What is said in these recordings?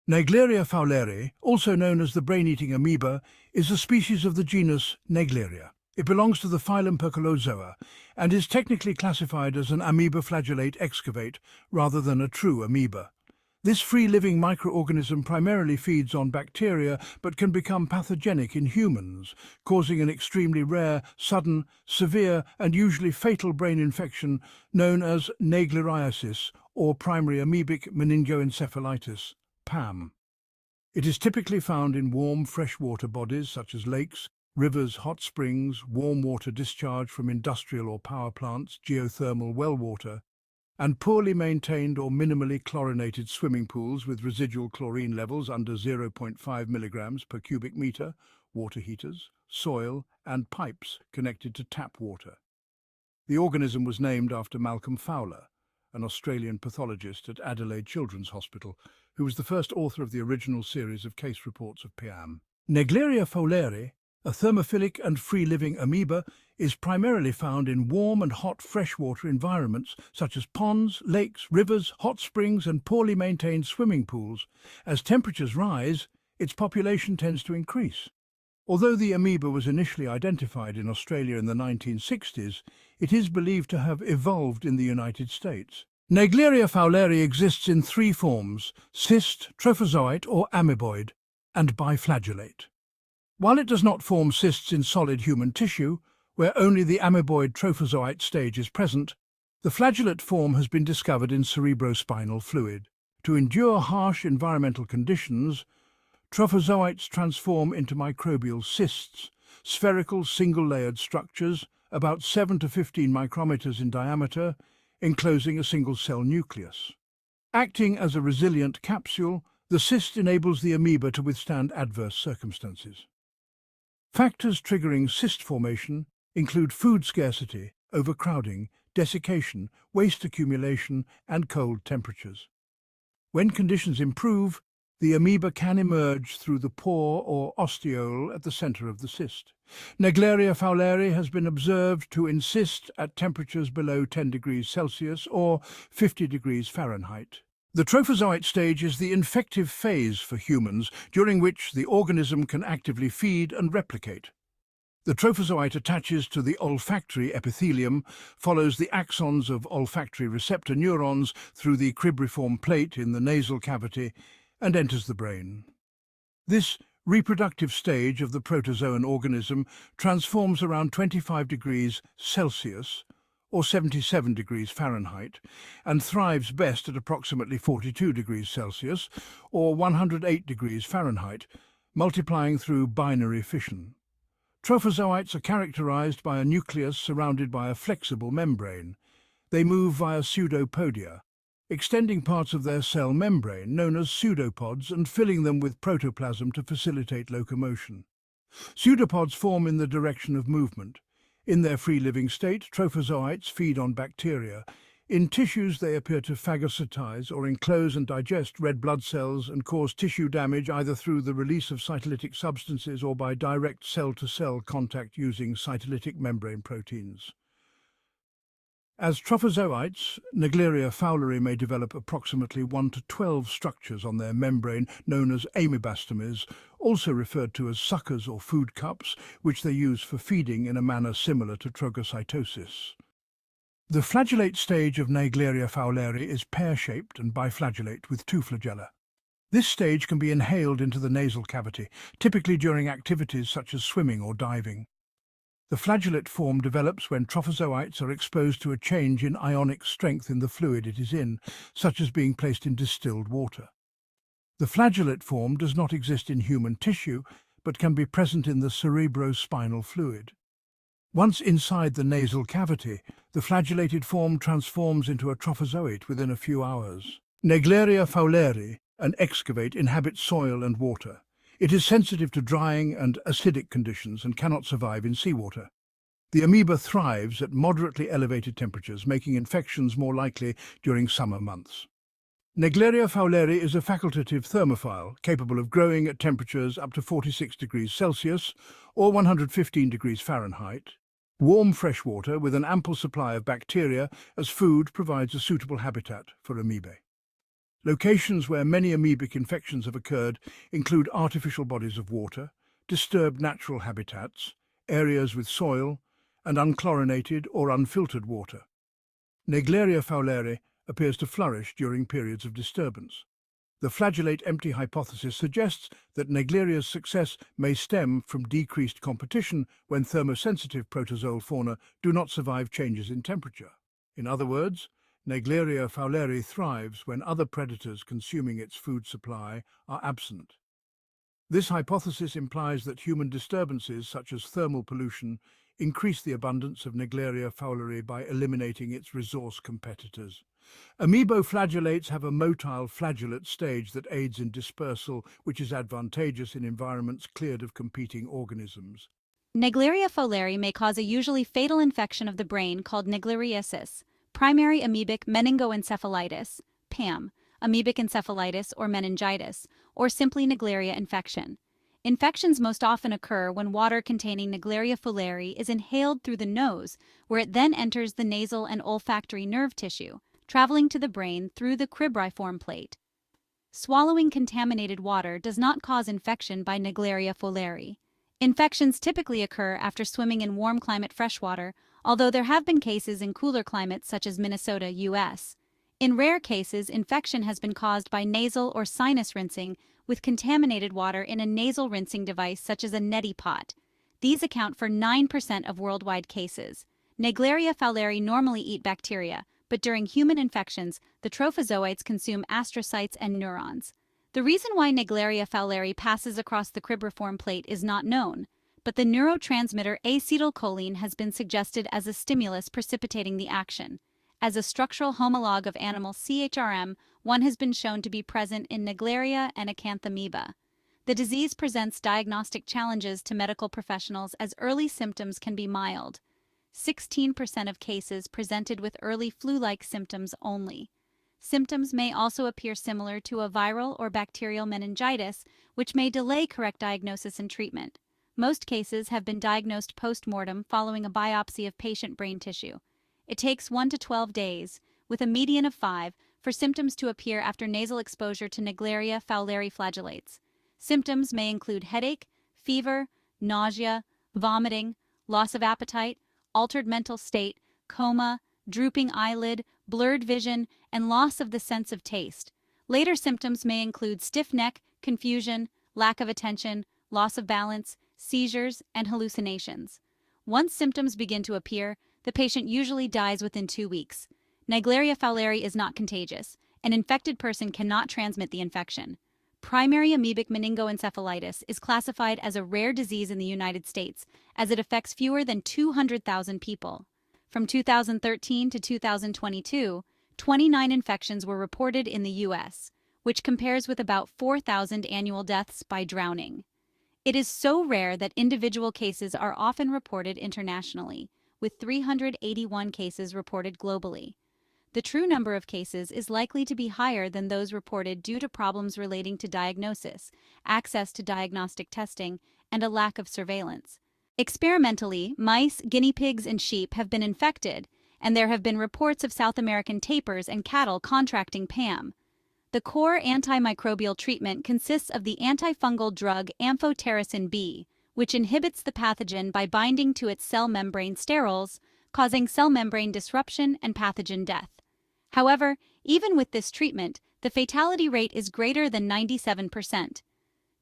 Naegleria fowleri, also known as the brain-eating amoeba, is a species of the genus Naegleria. It belongs to the phylum Percolozoa and is technically classified as an amoeba flagellate excavate rather than a true amoeba. This free-living microorganism primarily feeds on bacteria but can become pathogenic in humans, causing an extremely rare, sudden, severe and usually fatal brain infection known as naegleria or primary amoebic meningoencephalitis, PAM. It is typically found in warm freshwater bodies such as lakes, rivers, hot springs, warm water discharge from industrial or power plants, geothermal well water, and poorly maintained or minimally chlorinated swimming pools with residual chlorine levels under 0.5 milligrams per cubic meter, water heaters, soil, and pipes connected to tap water. The organism was named after Malcolm Fowler, an Australian pathologist at Adelaide Children's Hospital, who was the first author of the original series of case reports of PAM. Naegleria fowleri, a thermophilic and free-living amoeba, is primarily found in warm and hot freshwater environments such as ponds, lakes, rivers, hot springs and poorly maintained swimming pools. As temperatures rise, its population tends to increase. Although the amoeba was initially identified in Australia in the 1960s, it is believed to have evolved in the United States. Naegleria fowleri exists in three forms: cyst, trophozoite or amoeboid, and biflagellate. While it does not form cysts in solid human tissue, where only the amoeboid trophozoite stage is present, the flagellate form has been discovered in cerebrospinal fluid. To endure harsh environmental conditions, trophozoites transform into microbial cysts, spherical single-layered structures about 7 to 15 micrometers in diameter, enclosing a single-cell nucleus. Acting as a resilient capsule, the cyst enables the amoeba to withstand adverse circumstances. Factors triggering cyst formation include food scarcity, overcrowding, desiccation, waste accumulation, and cold temperatures. When conditions improve, the amoeba can emerge through the pore or osteole at the center of the cyst. Naegleria fowleri has been observed to encyst at temperatures below 10 degrees Celsius or 50 degrees Fahrenheit. The trophozoite stage is the infective phase for humans, during which the organism can actively feed and replicate. The trophozoite attaches to the olfactory epithelium, follows the axons of olfactory receptor neurons through the cribriform plate in the nasal cavity, and enters the brain. This reproductive stage of the protozoan organism transforms around 25 degrees Celsius or 77 degrees Fahrenheit, and thrives best at approximately 42 degrees Celsius or 108 degrees Fahrenheit, multiplying through binary fission. Trophozoites are characterized by a nucleus surrounded by a flexible membrane. They move via pseudopodia, extending parts of their cell membrane, known as pseudopods, and filling them with protoplasm to facilitate locomotion. Pseudopods form in the direction of movement. In their free-living state, trophozoites feed on bacteria. In tissues, they appear to phagocytize or enclose and digest red blood cells and cause tissue damage either through the release of cytolytic substances or by direct cell-to-cell contact using cytolytic membrane proteins. As trophozoites, Naegleria fowleri may develop approximately 1 to 12 structures on their membrane known as amoebastomes, also referred to as suckers or food cups, which they use for feeding in a manner similar to trogocytosis. The flagellate stage of Naegleria fowleri is pear-shaped and biflagellate with 2 flagella. This stage can be inhaled into the nasal cavity, typically during activities such as swimming or diving. The flagellate form develops when trophozoites are exposed to a change in ionic strength in the fluid it is in, such as being placed in distilled water. The flagellate form does not exist in human tissue, but can be present in the cerebrospinal fluid. Once inside the nasal cavity, the flagellated form transforms into a trophozoite within a few hours. Naegleria fowleri, an excavate, inhabits soil and water. It is sensitive to drying and acidic conditions and cannot survive in seawater. The amoeba thrives at moderately elevated temperatures, making infections more likely during summer months. Naegleria fowleri is a facultative thermophile, capable of growing at temperatures up to 46 degrees Celsius or 115 degrees Fahrenheit. Warm freshwater with an ample supply of bacteria as food provides a suitable habitat for amoebae. Locations where many amoebic infections have occurred include artificial bodies of water, disturbed natural habitats, areas with soil, and unchlorinated or unfiltered water. Naegleria fowleri appears to flourish during periods of disturbance. The flagellate empty hypothesis suggests that Naegleria's success may stem from decreased competition when thermosensitive protozoal fauna do not survive changes in temperature. In other words, Naegleria fowleri thrives when other predators consuming its food supply are absent. This hypothesis implies that human disturbances such as thermal pollution increase the abundance of Naegleria fowleri by eliminating its resource competitors. Amoeboflagellates have a motile flagellate stage that aids in dispersal, which is advantageous in environments cleared of competing organisms. Naegleria fowleri may cause a usually fatal infection of the brain called naegleria, primary amoebic meningoencephalitis, PAM, amoebic encephalitis or meningitis, or simply Naegleria infection. Infections most often occur when water containing Naegleria fowleri is inhaled through the nose, where it then enters the nasal and olfactory nerve tissue, traveling to the brain through the cribriform plate. Swallowing contaminated water does not cause infection by Naegleria fowleri. Infections typically occur after swimming in warm climate freshwater, although there have been cases in cooler climates such as Minnesota, U.S. In rare cases, infection has been caused by nasal or sinus rinsing with contaminated water in a nasal rinsing device such as a neti pot. These account for 9% of worldwide cases. Naegleria fowleri normally eat bacteria, but during human infections, the trophozoites consume astrocytes and neurons. The reason why Naegleria fowleri passes across the cribriform plate is not known, but the neurotransmitter acetylcholine has been suggested as a stimulus precipitating the action. As a structural homologue of animal CHRM, one has been shown to be present in Naegleria and Acanthamoeba. The disease presents diagnostic challenges to medical professionals as early symptoms can be mild. 16% of cases presented with early flu-like symptoms only. Symptoms may also appear similar to a viral or bacterial meningitis, which may delay correct diagnosis and treatment. Most cases have been diagnosed post-mortem following a biopsy of patient brain tissue. It takes 1 to 12 days, with a median of 5, for symptoms to appear after nasal exposure to Naegleria fowleri flagellates. Symptoms may include headache, fever, nausea, vomiting, loss of appetite, altered mental state, coma, drooping eyelid, blurred vision, and loss of the sense of taste. Later symptoms may include stiff neck, confusion, lack of attention, loss of balance, seizures, and hallucinations. Once symptoms begin to appear, the patient usually dies within 2 weeks. Naegleria fowleri is not contagious. An infected person cannot transmit the infection. Primary amoebic meningoencephalitis is classified as a rare disease in the United States, as it affects fewer than 200,000 people. From 2013 to 2022, 29 infections were reported in the U.S., which compares with about 4,000 annual deaths by drowning. It is so rare that individual cases are often reported internationally, with 381 cases reported globally. The true number of cases is likely to be higher than those reported due to problems relating to diagnosis, access to diagnostic testing, and a lack of surveillance. Experimentally, mice, guinea pigs, and sheep have been infected, and there have been reports of South American tapirs and cattle contracting PAM. The core antimicrobial treatment consists of the antifungal drug amphotericin B, which inhibits the pathogen by binding to its cell membrane sterols, causing cell membrane disruption and pathogen death. However, even with this treatment, the fatality rate is greater than 97%.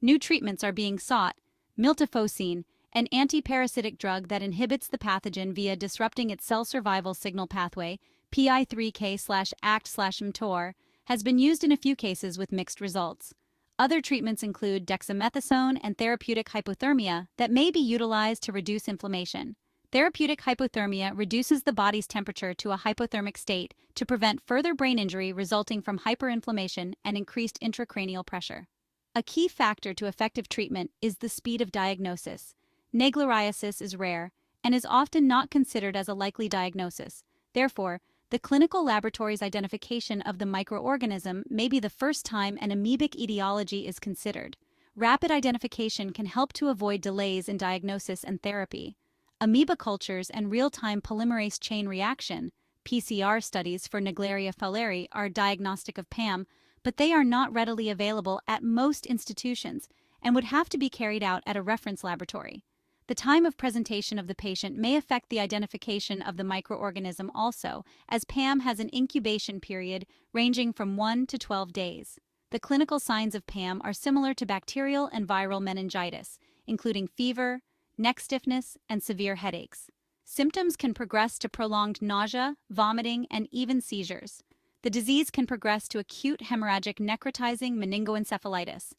New treatments are being sought. Miltefosine, an antiparasitic drug that inhibits the pathogen via disrupting its cell survival signal pathway, PI3K/ACT/mTOR, has been used in a few cases with mixed results. Other treatments include dexamethasone and therapeutic hypothermia that may be utilized to reduce inflammation. Therapeutic hypothermia reduces the body's temperature to a hypothermic state to prevent further brain injury resulting from hyperinflammation and increased intracranial pressure. A key factor to effective treatment is the speed of diagnosis. Naegleriasis is rare and is often not considered as a likely diagnosis. Therefore, the clinical laboratory's identification of the microorganism may be the first time an amoebic etiology is considered. Rapid identification can help to avoid delays in diagnosis and therapy. Amoeba cultures and real-time polymerase chain reaction (PCR) studies for Naegleria fowleri are diagnostic of PAM, but they are not readily available at most institutions and would have to be carried out at a reference laboratory. The time of presentation of the patient may affect the identification of the microorganism also, as PAM has an incubation period ranging from 1 to 12 days. The clinical signs of PAM are similar to bacterial and viral meningitis, including fever, neck stiffness, and severe headaches. Symptoms can progress to prolonged nausea, vomiting, and even seizures. The disease can progress to acute hemorrhagic necrotizing meningoencephalitis.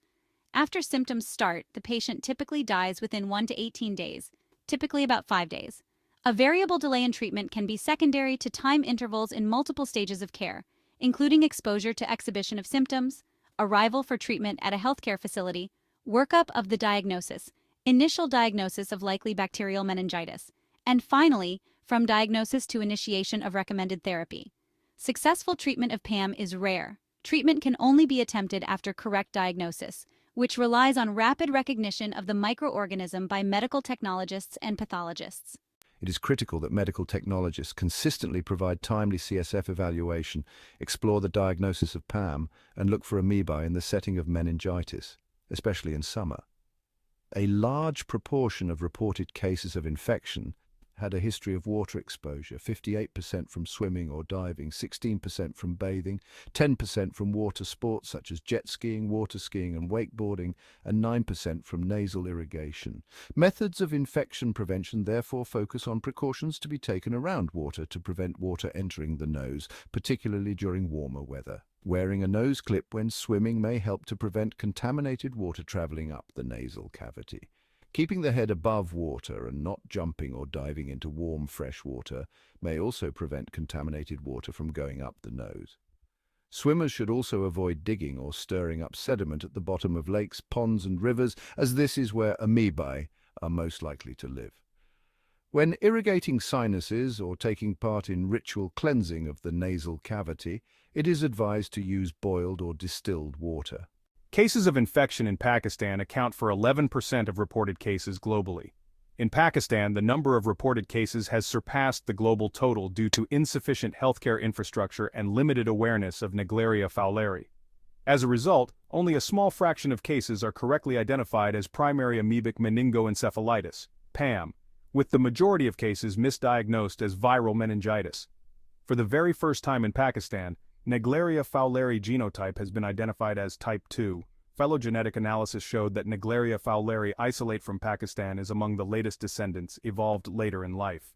After symptoms start, the patient typically dies within 1 to 18 days, typically about 5 days. A variable delay in treatment can be secondary to time intervals in multiple stages of care, including exposure to exhibition of symptoms, arrival for treatment at a healthcare facility, workup of the diagnosis, initial diagnosis of likely bacterial meningitis, and finally, from diagnosis to initiation of recommended therapy. Successful treatment of PAM is rare. Treatment can only be attempted after correct diagnosis, which relies on rapid recognition of the microorganism by medical technologists and pathologists. It is critical that medical technologists consistently provide timely CSF evaluation, explore the diagnosis of PAM, and look for amoeba in the setting of meningitis, especially in summer. A large proportion of reported cases of infection had a history of water exposure, 58% from swimming or diving, 16% from bathing, 10% from water sports such as jet skiing, water skiing and wakeboarding, and 9% from nasal irrigation. Methods of infection prevention therefore focus on precautions to be taken around water to prevent water entering the nose, particularly during warmer weather. Wearing a nose clip when swimming may help to prevent contaminated water traveling up the nasal cavity. Keeping the head above water and not jumping or diving into warm, fresh water may also prevent contaminated water from going up the nose. Swimmers should also avoid digging or stirring up sediment at the bottom of lakes, ponds and rivers, as this is where amoebae are most likely to live. When irrigating sinuses or taking part in ritual cleansing of the nasal cavity, it is advised to use boiled or distilled water. Cases of infection in Pakistan account for 11% of reported cases globally. In Pakistan, the number of reported cases has surpassed the global total due to insufficient healthcare infrastructure and limited awareness of Naegleria Fowleri. As a result, only a small fraction of cases are correctly identified as primary amoebic meningoencephalitis, PAM, with the majority of cases misdiagnosed as viral meningitis. For the very first time in Pakistan, Naegleria Fowleri genotype has been identified as type 2. Phylogenetic analysis showed that Naegleria Fowleri isolate from Pakistan is among the latest descendants, evolved later in life.